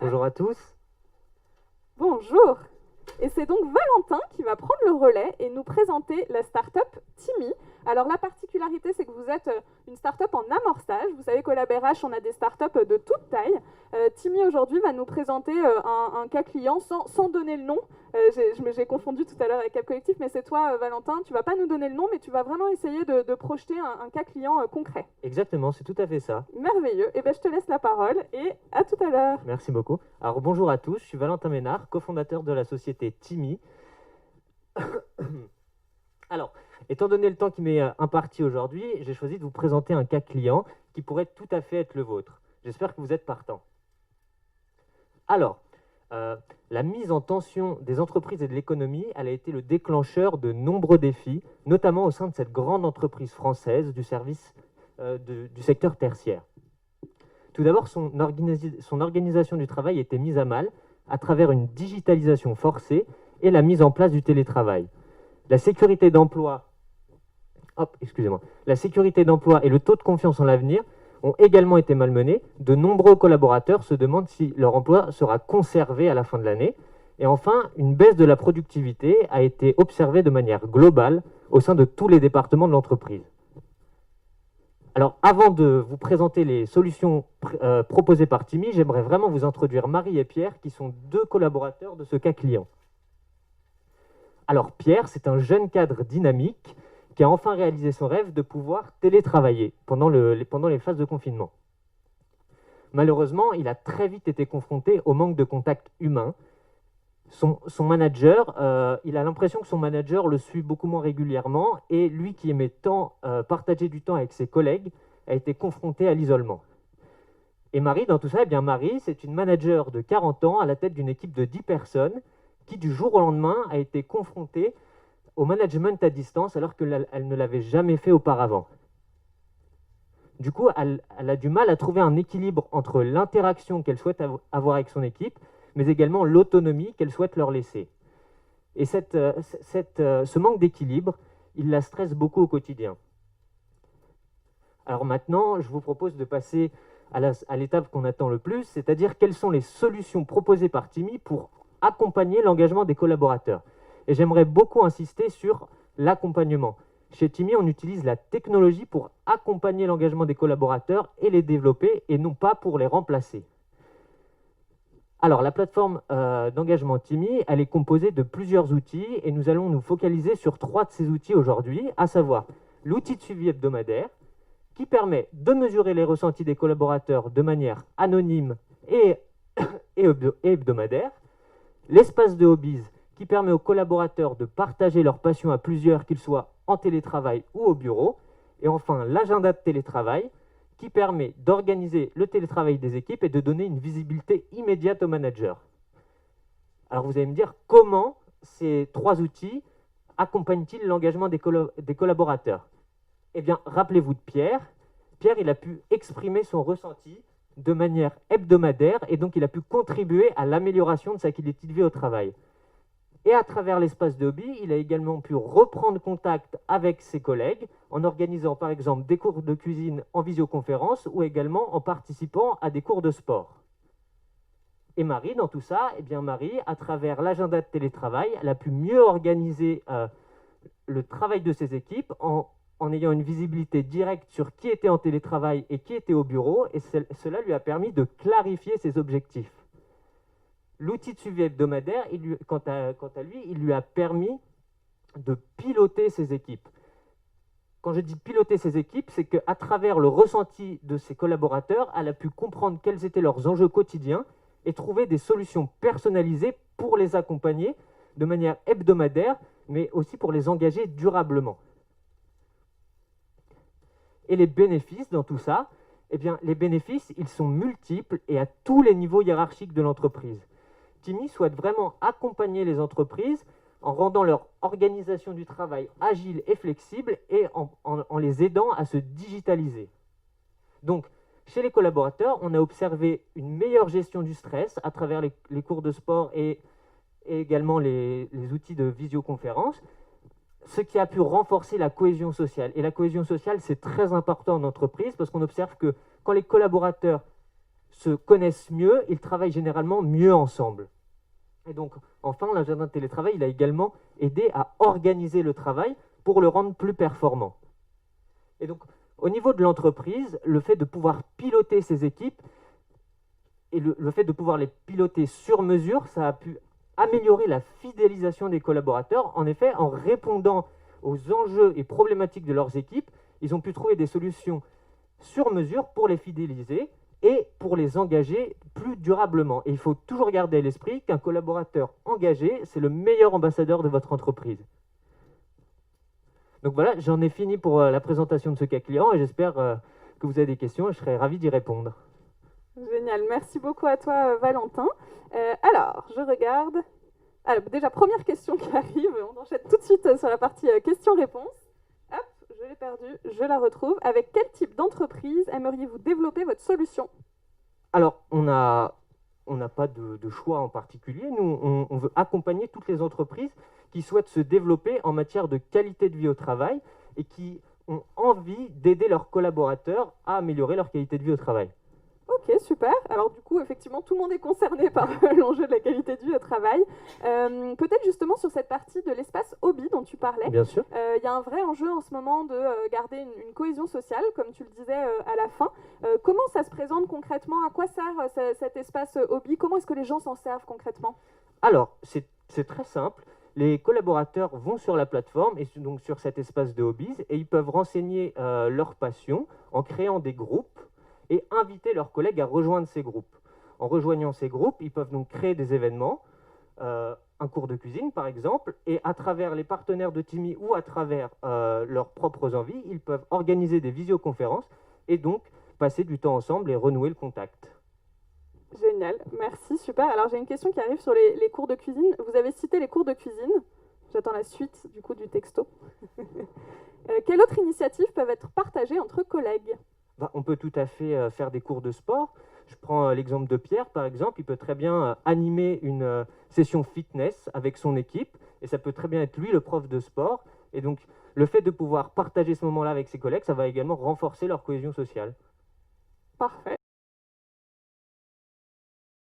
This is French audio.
Bonjour à tous. Bonjour. Et c'est donc Valentin qui va prendre le relais et nous présenter la start-up Timmy. Alors la particularité, c'est que vous êtes une start-up en amorçage. Vous savez qu'au LabRH, on a des start-up de toute taille. Timmy aujourd'hui va nous présenter un cas client sans donner le nom. J'ai confondu tout à l'heure avec Cap Collectif, mais c'est toi Valentin, tu vas pas nous donner le nom, mais tu vas vraiment essayer de projeter un cas client concret. Exactement, c'est tout à fait ça. Merveilleux. Et bien je te laisse la parole et à tout à l'heure. Merci beaucoup. Alors bonjour à tous, je suis Valentin Ménard, cofondateur de la société Timmy. Alors, étant donné le temps qui m'est imparti aujourd'hui, j'ai choisi de vous présenter un cas client qui pourrait tout à fait être le vôtre. J'espère que vous êtes partant. Alors, la mise en tension des entreprises et de l'économie, elle a été le déclencheur de nombreux défis, notamment au sein de cette grande entreprise française du service du secteur tertiaire. Tout d'abord, son organisation du travail était mise à mal à travers une digitalisation forcée et la mise en place du télétravail. La sécurité d'emploi et le taux de confiance en l'avenir ont également été malmenés. De nombreux collaborateurs se demandent si leur emploi sera conservé à la fin de l'année. Et enfin, une baisse de la productivité a été observée de manière globale au sein de tous les départements de l'entreprise. Alors, avant de vous présenter les solutions proposées par Timmy, j'aimerais vraiment vous introduire Marie et Pierre, qui sont deux collaborateurs de ce cas client. Alors, Pierre, c'est un jeune cadre dynamique qui a enfin réalisé son rêve de pouvoir télétravailler pendant les phases de confinement. Malheureusement, il a très vite été confronté au manque de contact humain. Son manager, il a l'impression que son manager le suit beaucoup moins régulièrement et lui qui aimait tant partager du temps avec ses collègues a été confronté à l'isolement. Et Marie, dans tout ça, eh bien Marie, c'est une manager de 40 ans à la tête d'une équipe de 10 personnes qui, du jour au lendemain, a été confrontée au management à distance alors qu'elle ne l'avait jamais fait auparavant. Du coup, elle a du mal à trouver un équilibre entre l'interaction qu'elle souhaite avoir avec son équipe, mais également l'autonomie qu'elle souhaite leur laisser. Et ce manque d'équilibre, il la stresse beaucoup au quotidien. Alors maintenant, je vous propose de passer à l'étape qu'on attend le plus, c'est-à-dire quelles sont les solutions proposées par Timmy pour accompagner l'engagement des collaborateurs. Et j'aimerais beaucoup insister sur l'accompagnement. Chez Timmy, on utilise la technologie pour accompagner l'engagement des collaborateurs et les développer, et non pas pour les remplacer. Alors, la plateforme d'engagement Timmy, elle est composée de plusieurs outils, et nous allons nous focaliser sur 3 de ces outils aujourd'hui, à savoir l'outil de suivi hebdomadaire, qui permet de mesurer les ressentis des collaborateurs de manière anonyme et hebdomadaire, l'espace de hobbies, qui permet aux collaborateurs de partager leur passion à plusieurs, qu'ils soient en télétravail ou au bureau. Et enfin, l'agenda de télétravail, qui permet d'organiser le télétravail des équipes et de donner une visibilité immédiate aux managers. Alors vous allez me dire, comment ces 3 outils accompagnent-ils l'engagement des collaborateurs? Eh bien, rappelez-vous de Pierre. Pierre, il a pu exprimer son ressenti de manière hebdomadaire et donc il a pu contribuer à l'amélioration de sa qualité de vie au travail. Et à travers l'espace de hobby, il a également pu reprendre contact avec ses collègues en organisant par exemple des cours de cuisine en visioconférence ou également en participant à des cours de sport. Et Marie, dans tout ça, eh bien Marie, à travers l'agenda de télétravail, elle a pu mieux organiser le travail de ses équipes en ayant une visibilité directe sur qui était en télétravail et qui était au bureau, et cela lui a permis de clarifier ses objectifs. L'outil de suivi hebdomadaire, quant à lui, il lui a permis de piloter ses équipes. Quand je dis piloter ses équipes, c'est qu'à travers le ressenti de ses collaborateurs, elle a pu comprendre quels étaient leurs enjeux quotidiens et trouver des solutions personnalisées pour les accompagner de manière hebdomadaire, mais aussi pour les engager durablement. Et les bénéfices dans tout ça, eh bien, les bénéfices, ils sont multiples et à tous les niveaux hiérarchiques de l'entreprise. Timmy souhaite vraiment accompagner les entreprises en rendant leur organisation du travail agile et flexible et en les aidant à se digitaliser. Donc, chez les collaborateurs, on a observé une meilleure gestion du stress à travers les cours de sport et également les outils de visioconférence, ce qui a pu renforcer la cohésion sociale. Et la cohésion sociale, c'est très important en entreprise parce qu'on observe que quand les collaborateurs se connaissent mieux, ils travaillent généralement mieux ensemble. Et donc, enfin, l'agenda de télétravail, il a également aidé à organiser le travail pour le rendre plus performant. Et donc, au niveau de l'entreprise, le fait de pouvoir piloter ces équipes et le fait de pouvoir les piloter sur mesure, ça a pu améliorer la fidélisation des collaborateurs. En effet, en répondant aux enjeux et problématiques de leurs équipes, ils ont pu trouver des solutions sur mesure pour les fidéliser et pour les engager plus durablement. Et il faut toujours garder à l'esprit qu'un collaborateur engagé, c'est le meilleur ambassadeur de votre entreprise. Donc voilà, j'en ai fini pour la présentation de ce cas client et j'espère que vous avez des questions et je serai ravi d'y répondre. Génial, merci beaucoup à toi Valentin. Alors, je regarde. Alors, déjà, première question qui arrive, on enchaîne tout de suite sur la partie questions-réponses. Hop, je l'ai perdue, je la retrouve. Avec quel type d'entreprise aimeriez-vous développer votre solution? Alors, on n'a pas de choix en particulier. Nous, on veut accompagner toutes les entreprises qui souhaitent se développer en matière de qualité de vie au travail et qui ont envie d'aider leurs collaborateurs à améliorer leur qualité de vie au travail. Ok, super. Alors du coup, effectivement, tout le monde est concerné par l'enjeu de la qualité de vie au travail. Peut-être justement sur cette partie de l'espace hobby dont tu parlais. Bien sûr. Il y a un vrai enjeu en ce moment de garder une cohésion sociale, comme tu le disais à la fin. Comment ça se présente concrètement? À quoi sert cet espace hobby? Comment est-ce que les gens s'en servent concrètement? Alors, c'est très simple. Les collaborateurs vont sur la plateforme et donc sur cet espace de hobbies et ils peuvent renseigner leur passion en créant des groupes et inviter leurs collègues à rejoindre ces groupes. En rejoignant ces groupes, ils peuvent donc créer des événements, un cours de cuisine par exemple, et à travers les partenaires de Timmy ou à travers leurs propres envies, ils peuvent organiser des visioconférences et donc passer du temps ensemble et renouer le contact. Génial, merci, super. Alors j'ai une question qui arrive sur les cours de cuisine. Vous avez cité les cours de cuisine. J'attends la suite du coup du texto. Quelles autres initiatives peuvent être partagées entre collègues? On peut tout à fait faire des cours de sport. Je prends l'exemple de Pierre, par exemple. Il peut très bien animer une session fitness avec son équipe. Et ça peut très bien être lui, le prof de sport. Et donc, le fait de pouvoir partager ce moment-là avec ses collègues, ça va également renforcer leur cohésion sociale. Parfait,